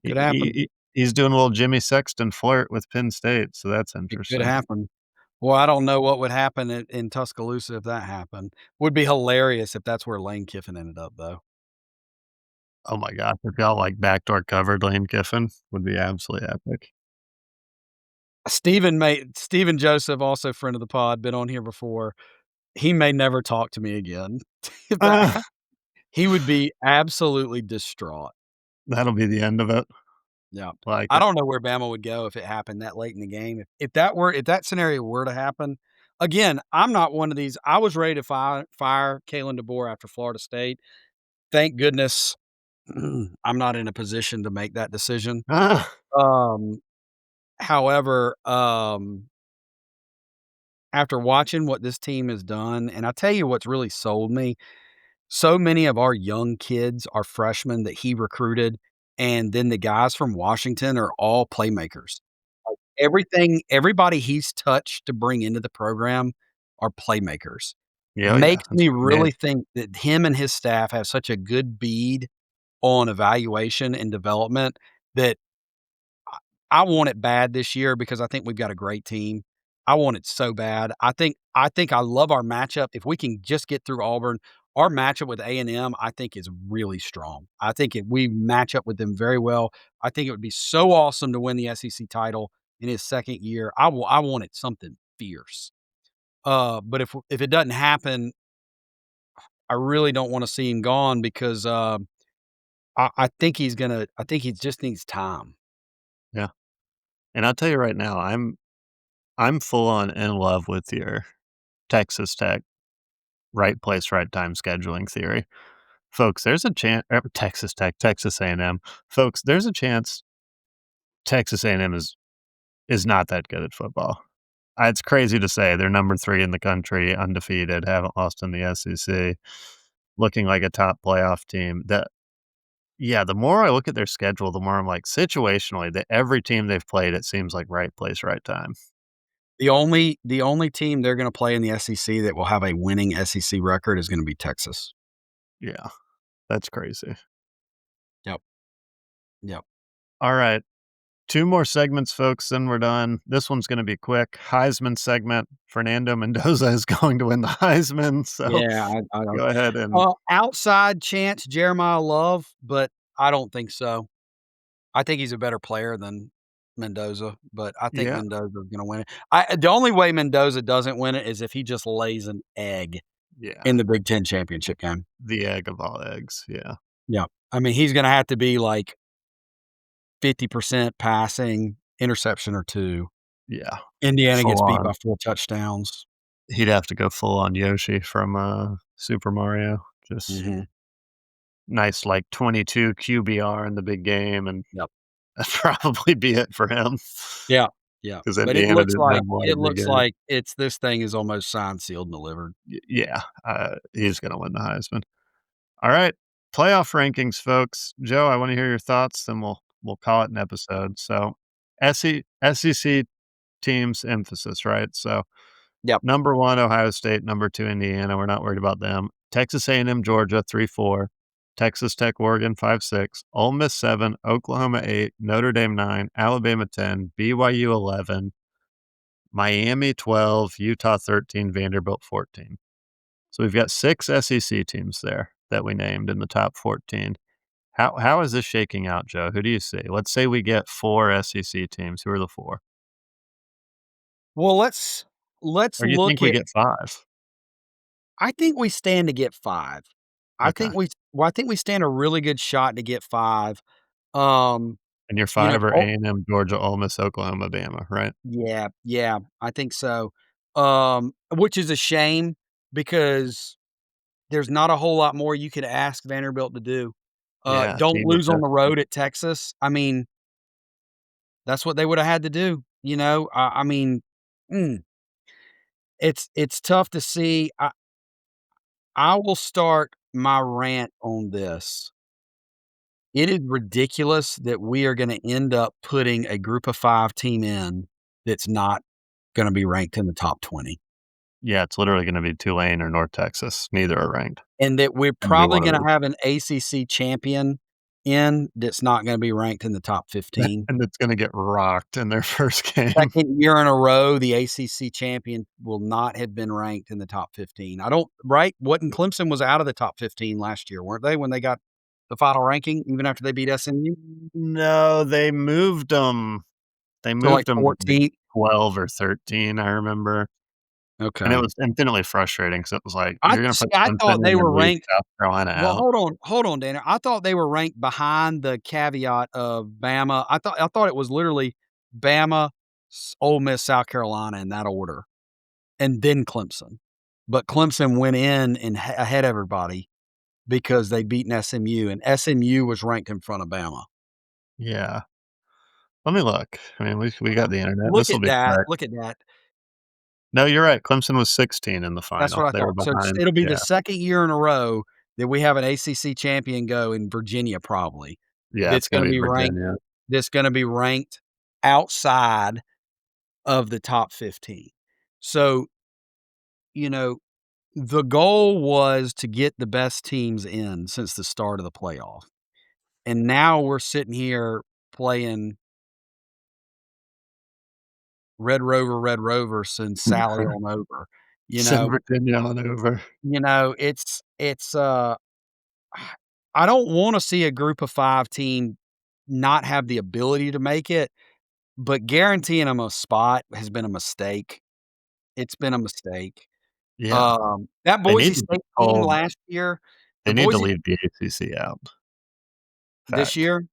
Could happen. he's doing a little Jimmy Sexton flirt with Penn State, so that's It could interesting. happen. Well, I don't know what would happen in Tuscaloosa if that happened. Would be hilarious if that's where Lane Kiffin ended up, though. Oh my gosh, if y'all, like, backdoor covered Lane Kiffin, would be absolutely epic. Stephen Joseph, also friend of the pod, been on here before. He may never talk to me again. If that hap he would be absolutely distraught. That'll be the end of it. Yeah. Like I it. don't know where Bama would go if it happened that late in the game. If that scenario were to happen, again, I'm not one of these I was ready to fire Kalen DeBoer after Florida State. Thank goodness I'm not in a position to make that decision. Ah, Um, however, after watching what this team has done, and I tell you what's really sold me, so many of our young kids are freshmen that he recruited, and then the guys from Washington are all playmakers. Everybody he's touched to bring into the program are playmakers. Yeah, oh, yeah, Makes that's me what he really needs. think that him and his staff have such a good bead on evaluation and development that I I want it bad this year because I think we've got a great team. I want it so bad. I think I love our matchup. If we can just get through Auburn, our matchup with A&M, I think is really strong. I think if we match up with them very well, I think it would be so awesome to win the SEC title in his second year. I wanted something fierce. But if it doesn't happen, I really don't wanna see him gone because, I think I think he just needs time. Yeah, and I'll tell you right now, I'm full on in love with your Texas Tech right place, right time scheduling theory. Folks, there's a chance Texas Tech, Texas A&M. Folks, there's a chance Texas A&M is not that good at football. It's crazy to say they're number 3 in the country, undefeated, haven't lost in the SEC, looking like a top playoff team. Yeah, the more I look at their schedule, the more I'm like, situationally, that every team they've played, it seems like right place, right time. The only team they're gonna play in the SEC that will have a winning SEC record is gonna be Texas. Yeah, that's crazy. Yep, yep. All right, 2 more segments, folks, then we're done. This one's gonna be quick. Heisman segment. Fernando Mendoza is going to win the Heisman, so Yeah, I don't go ahead and outside chance, Jeremiah Love, but I don't think so. I think he's a better player than Mendoza, but I think yeah, Mendoza's gonna win it. The only way Mendoza doesn't win it is if he just lays an egg yeah, in the Big Ten championship game. the egg of all eggs, yeah, Yeah. I mean, he's gonna have to be like 50% passing, interception or 2. yeah, Indiana full gets beat on. by 4 touchdowns. He'd have to go full on Yoshi from, Super Mario. Just Mhm. nice, like, 22 QBR in the big game, and Yep. that'd probably be it for him Yeah. Yeah. because But it Indiana looks didn't like have one it in the looks game. like it's this thing is almost signed, sealed, and delivered. Yeah, he's gonna win the Heisman. Alright, playoff rankings, folks. Joe, I wanna hear your thoughts, then we'll call it an episode. So, SEC teams emphasis, right? So, Yep. number 1, Ohio State, number 2, Indiana, we're not worried about them. Texas A&M, Georgia, 3-4. Texas Tech, Oregon, 5-6. Ole Miss, 7. Oklahoma, 8. Notre Dame, 9. Alabama, 10. BYU, 11. Miami, 12. Utah, 13. Vanderbilt, 14. So we've got 6 SEC teams there that we named in the top 14. How is this shaking out, Joe? Who do you see? Let's say we get 4 SEC teams. Who are the 4? Well, let's Or do you think look we at get 5? I think we stand to get 5. Okay. I think we stand a really good shot to get 5. Um, And your you know, 5 are oh A&M, Georgia, Ole Miss, Oklahoma, Bama, right? yeah, yeah, I think so. Which is a shame because there's not a whole lot more you could ask Vanderbilt to do. Yeah, Don't team with lose on the destiny. road at Texas. I mean, that's what they woulda had to do, you know? I mean, mm, it's tough to see. I will start my rant on this. It is ridiculous that we are gonna end up putting a group of 5 team in that's not gonna be ranked in the top 20, Yeah, it's literally gonna be Tulane or North Texas. Neither are ranked. and that we're Gonna be probably one of gonna those. have an ACC champion in that's not gonna be ranked in the top 15. And it's gonna get rocked in their first game. 2nd year in a row, the ACC champion will not have been ranked in the top 15. I don't right? Wasn't Clemson was out of the top 15 last year, weren't they, when they got the final ranking even after they beat SMU? No, they moved them. They So, like, moved them to, like, 14th? 12 or 13, I remember. And it Okay. was infinitely frustrating because it was like, you're gonna put I Clemson thought they and were then leave ranked South Carolina well, out. hold on, Dana. I thought they were ranked behind the caveat of Bama. I thought it was literally Bama, Ole Miss, South Carolina in that order, and then Clemson. But Clemson went in and ahead of everybody because they'd beaten SMU, and SMU was ranked in front of Bama. Yeah. Let me look. I mean, we got the internet. Look This'll at be that, quick. look at that. No, you're right. Clemson was 16 in the That's final. what I They were thought. So behind. it'll be the Yeah. 2nd year in a row that we have an ACC champion go in Virginia probably, Yeah, it's that's gonna gonna be be ranked Virginia. outside of the top 15. So you know, the goal was to get the best teams in since the start of the playoff. And now we're sitting here playing Red Rover, send Sally on over. You Send know Virginia on over. it's I don't wanna see a group of 5 team not have the ability to make it, but guaranteeing them a spot has been a mistake. It's been a mistake. Yeah. That They Boise need to be State team told last year, the they need to Boise leave the ACC out. this Fact. year,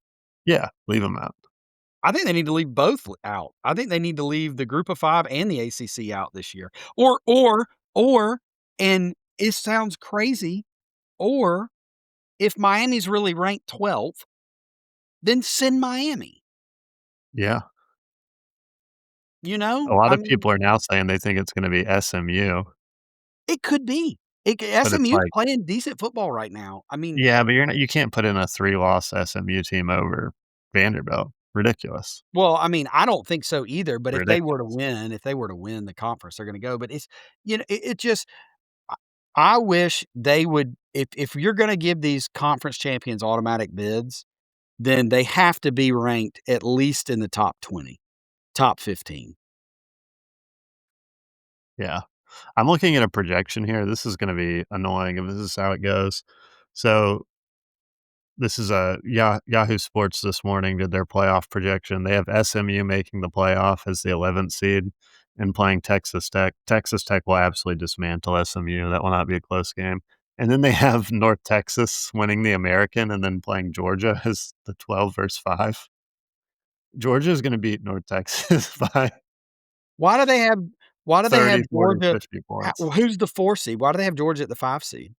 Yeah, leave them out. I think they need to leave both out. I think they need to leave the group of 5 and the ACC out this year. Or and it sounds crazy, or if Miami's really ranked 12th, then send Miami, Yeah. you A know? lot I of mean, people are now saying they think it's gonna be SMU, it could be. but it's SMU's like, playing decent football right now. I mean, yeah, but you can't put in a 3-loss SMU team over Vanderbilt. Ridiculous. well, I mean, I don't think so either, but Ridiculous. if they were to win the conference, they're gonna go, but it's it just I I wish they would if you're gonna give these conference champions automatic bids, then they have to be ranked at least in the top 20, top 15. Yeah. I'm looking at a projection here. This is gonna be annoying if this is how it goes. So, this is a Yahoo Sports this morning did their playoff projection. They have SMU making the playoff as the 11th seed and playing Texas Tech. Texas Tech will absolutely dismantle SMU. That will not be a close game. And then they have North Texas winning the American and then playing Georgia as the 12 versus 5. Georgia is gonna beat North Texas by Why do they have why do they 30, have 40, Georgia 50 points. who's the 4 seed? Why do they have Georgia at the 5 seed?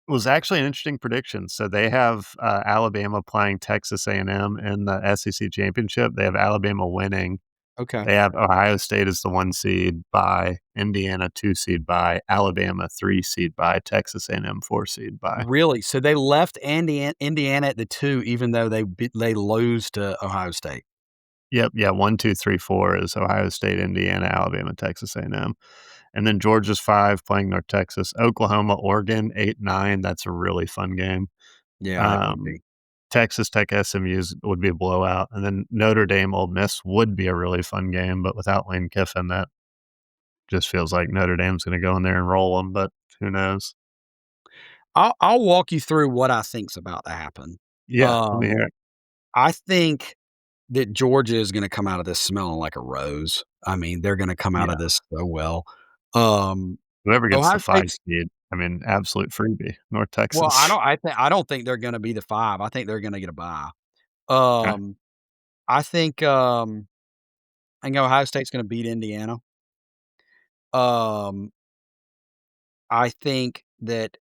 It was actually an interesting prediction. So they have, Alabama playing Texas A&M in the SEC championship. They have Alabama winning. Okay. They have Ohio State as the 1 seed by, Indiana 2 seed by, Alabama 3 seed by, Texas A&M 4 seed by. Really? So they left Indiana at the 2 even though they lose to Ohio State? Yep, yeah, 1, 2, 3, 4 is Ohio State, Indiana, Alabama, Texas A&M. And then Georgia's 5 playing North Texas. Oklahoma, Oregon, 8, 9, that's a really fun game. Yeah, that would Um, be. Texas Tech SMU's would be a blowout, and then Notre Dame Ole Miss would be a really fun game, but without Lane Kiffin, that just feels like Notre Dame's gonna go in there and roll them. But who knows? I'll walk you through what I think's about to happen. Yeah, let me hear Um, it. I think that Georgia is gonna come out of this smelling like a rose. I mean, they're gonna come out Yeah, of this so well. Um, whoever gets Ohio the 5 State's seed, I mean, absolute freebie, North well, Texas. I don't think they're gonna be the 5. I think they're gonna get a bye. Okay, Um, I think, I think Ohio State's gonna beat Indiana. Um, I think that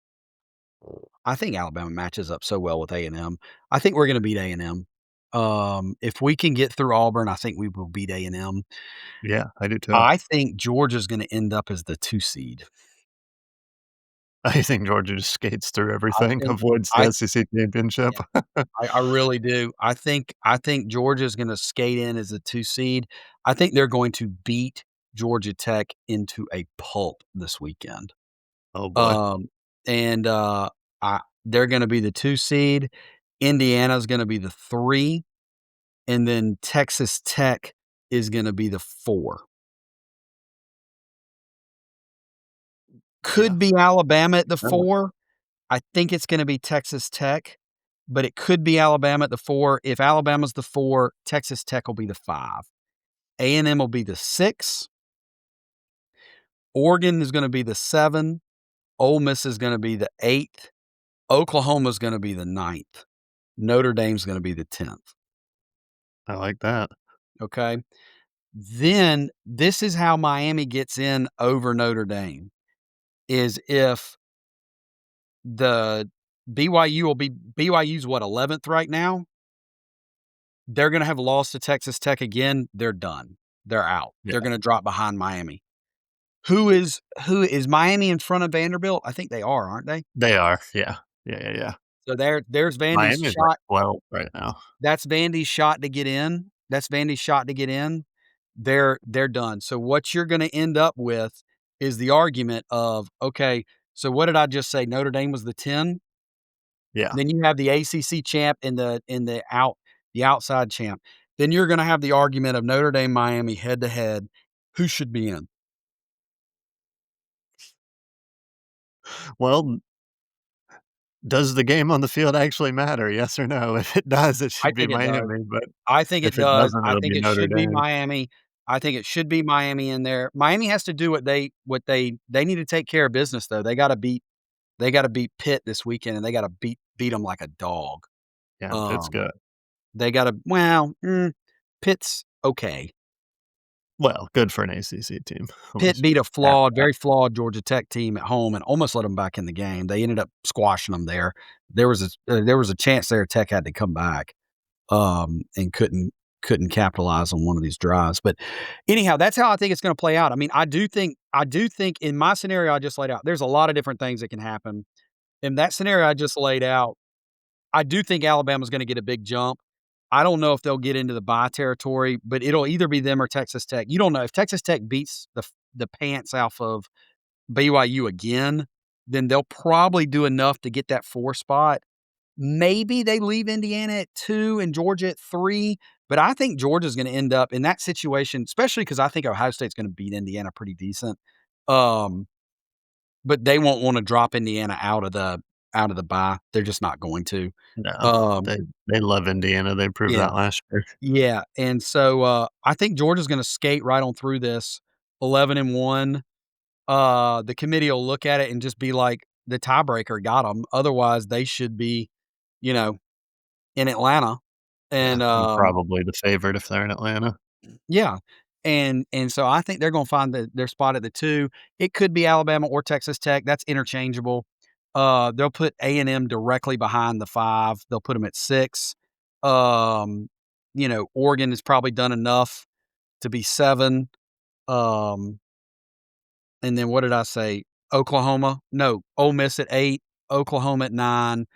I think Alabama matches up so well with A&M. I think we're gonna beat A&M. If we can get through Auburn, I think we will beat A&M. yeah, I do too. I think Georgia's gonna end up as the 2 seed. I think Georgia just skates through I everything, think avoids the I SEC championship. yeah, I really do. I think Georgia's gonna skate in as a 2 seed. I think they're going to beat Georgia Tech into a pulp this weekend. Oh boy, Um, and, I they're gonna be the 2 seed. Indiana's gonna be the 3, and then Texas Tech is gonna be the 4. yeah, Could be Alabama at the no, 4. I think it's gonna be Texas Tech, but it could be Alabama at the 4. If Alabama's the 4, Texas Tech will be the 5. A&M will be the 6. Oregon is gonna be the 7. Ole Miss is gonna be the 8th. Oklahoma's gonna be the 9th. Notre Dame's gonna be the 10th, I like that. okay? Then this is how Miami gets in over Notre Dame, is if the BYU's what, 11th right now? They're gonna have lost to Texas Tech again, they're done. They're out. Yeah, They're gonna drop behind Miami. Who is Miami in front of Vanderbilt? I think they are, aren't they? they are, yeah. Yeah, yeah, yeah. So there's Vandy's Miami's like shot. 12 right now. That's Vandy's shot to get in. That's Vandy's shot to get in. They're done. So what you're gonna end up with is the argument of, okay, so what did I just say? Notre Dame was the 10? Yeah. Then you have the ACC champ and the outside champ. Then you're gonna have the argument of Notre Dame, Miami head to head. Who should be in? Well, does the game on the field actually matter? Yes or no? If it does, it I should be think it does. Miami, but I think it if it does. doesn't, I it'll think be it Notre should be Dame. Miami. I think it should be Miami in there. Miami has to do what they need to take care of business, though. They gotta beat Pitt this weekend, and they gotta beat them like a dog. Yeah, Pitt's Um, good. they gotta Pitt's okay. Well, good for an ACC team. At Pitt least beat a half very flawed Georgia Tech team at home and almost let them back in the game. They ended up squashing them there. There was a chance there Tech had to come back, and couldn't capitalize on one of these drives. But anyhow, that's how I think it's gonna play out. I mean, I do think in my scenario I just laid out, there's a lot of different things that can happen. In that scenario I just laid out, I do think Alabama's gonna get a big jump. I don't know if they'll get into the bye territory, but it'll either be them or Texas Tech. You don't know. If Texas Tech beats the pants off of BYU again, then they'll probably do enough to get that 4 spot. Maybe they leave Indiana at 2 and Georgia at 3, but I think Georgia's gonna end up in that situation, especially because I think Ohio State's gonna beat Indiana pretty decent. Um, but they won't wanna drop Indiana out of the bye. They're just not going to. no, Um, they love Indiana. They proved yeah. that last year. Yeah, and so, I think Georgia's gonna skate right on through this 11 and 1. The committee will look at it and just be like, "The tiebreaker got them. Otherwise, they should be, you know, in Atlanta." Yeah, And, and probably the favorite if they're in Atlanta. yeah, and so I think they're gonna find their spot at the 2. It could be Alabama or Texas Tech. That's interchangeable. They'll put A&M directly behind the 5. They'll put them at 6. Um, Oregon has probably done enough to be 7. Um, and then what did I say? Oklahoma? No, Ole Miss at 8, Oklahoma at 9.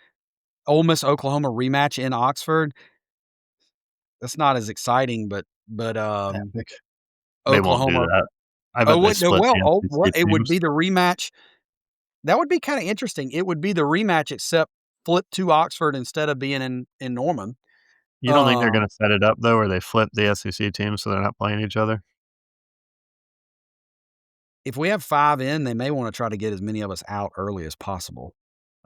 Ole Miss Oklahoma rematch in Oxford. That's not as exciting, but Epic. They won't do Oklahoma. that. I Oh, bet they wait, no, split well, the oh, NC what State it would teams. be the rematch. That would be kinda interesting. It would be the rematch except flip to Oxford instead of being in Norman. You don't think they're Um, gonna set it up though, where they flip the SEC teams so they're not playing each other? if we have 5 in, they may wanna try to get as many of us out early as possible.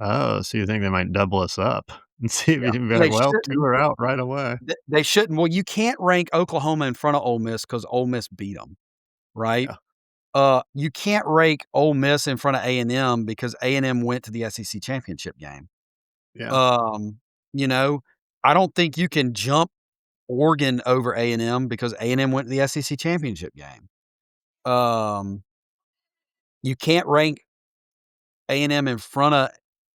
Oh, so you think they might double us up and see if Yeah. you can be They like, "Well, shouldn't 2 are out right away." they shouldn't. Well, you can't rank Oklahoma in front of Ole Miss because Ole Miss beat them, right? Yeah, You can't rank Ole Miss in front of A&M because A&M went to the SEC championship game. yeah. Um, you know, I don't think you can jump Oregon over A&M because A&M went to the SEC championship game. Um, you can't rank A&M in front of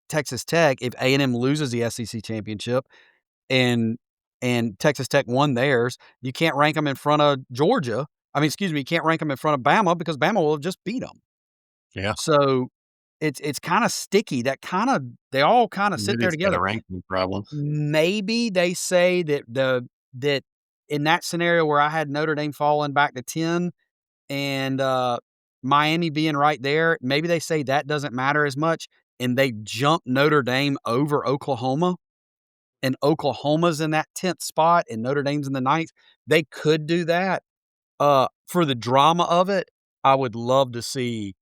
Texas Tech if A&M loses the SEC championship and Texas Tech won theirs. You can't rank them in front of Georgia. I mean, excuse me, you can't rank them in front of Bama because Bama will have just beat them. Yeah. So, it's kinda sticky. They all kinda sit Maybe there it's got a together. ranking problem. Maybe they say that in that scenario where I had Notre Dame falling back to 10 and, Miami being right there, maybe they say that doesn't matter as much, and they jump Notre Dame over Oklahoma, and Oklahoma's in that 10th spot and Notre Dame's in the ninth. They could do that. For the drama of it, I would love to see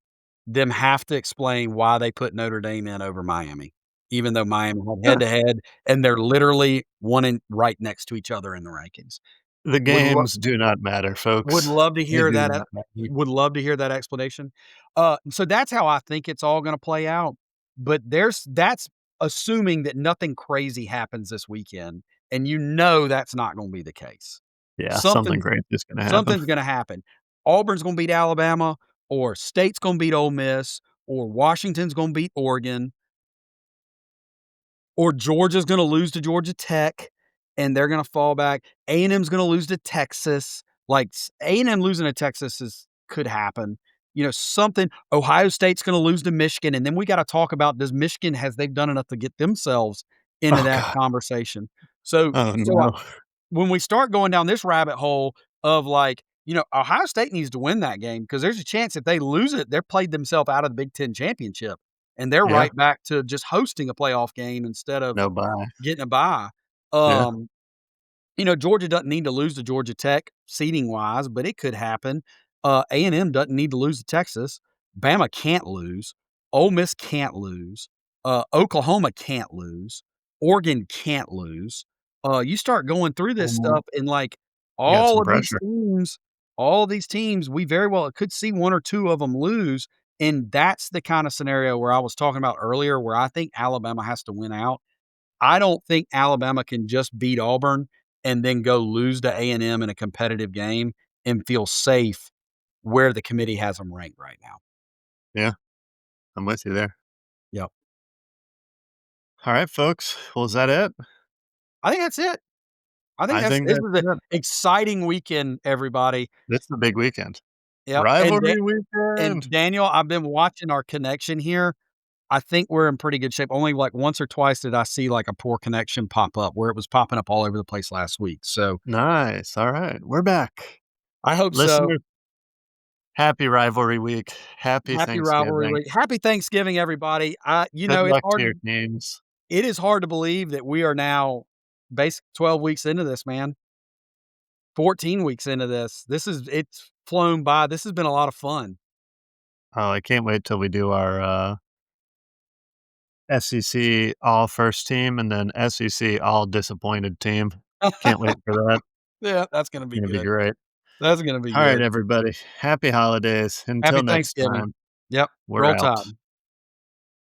them have to explain why they put Notre Dame in over Miami, even though Miami had head to head, and they're literally one in right next to each other in the rankings. The Would lo games do not matter, would folks. love to They hear do that not matter. would love to hear that explanation. So that's how I think it's all gonna play out, but that's assuming that nothing crazy happens this weekend, and that's not gonna be the case. Yeah, something Something's great is gonna happen. something's gonna happen. Auburn's gonna beat Alabama, or State's gonna beat Ole Miss, or Washington's gonna beat Oregon, or Georgia's gonna lose to Georgia Tech, and they're gonna fall back. A&M's gonna lose to Texas. Like, A&M losing to Texas could happen. Something Ohio State's gonna lose to Michigan, and then we gotta talk about, does Michigan has they've done enough to get themselves into Oh that god. conversation. So Oh, so, no. when we start going down this rabbit hole of, like, Ohio State needs to win that game because there's a chance if they lose it, they're played themselves out of the Big Ten championship, and they're Yeah, right back to just hosting a playoff game instead of no bye. getting a bye. Yeah. Um, Georgia doesn't need to lose to Georgia Tech seeding wise, but it could happen. A&M doesn't need to lose to Texas. Bama can't lose. Ole Miss can't lose. Oklahoma can't lose. Oregon can't lose. You start going through this Mhm. stuff and like You got all some of these pressure. teams, all of these teams, we very well could see one or two of them lose. And that's the kind of scenario where I was talking about earlier, where I think Alabama has to win out. I don't think Alabama can just beat Auburn and then go lose to A&M in a competitive game and feel safe where the committee has them ranked right now. Yeah, I'm with you there. Yep. All right, folks. Well, is that it? I think that's it. I think I that's think this that's is an it. exciting weekend, everybody. This is a big weekend. Yep. Rivalry And weekend. Daniel, I've been watching our connection here. I think we're in pretty good shape. Only like once or twice did I see like a poor connection pop up where it was popping up all over the place last week. So Nice. All right. We're back. I hope so. Listeners, happy rivalry week. Happy Happy rivalry Thanksgiving. week. Happy Thanksgiving, everybody. Good It's luck to hard your to teams. It is hard to believe that we are now basic 12 weeks into this, man. 14 weeks into this. It's flown by. This has been a lot of fun. Oh, I can't wait till we do our SEC all first team and then SEC all disappointed team. Can't wait for that. Yeah, that's gonna It's be gonna be good. great. That's gonna be All right, good. everybody. Happy holidays. Happy Until next Thanksgiving. time, Yep. we're Roll out. Tide.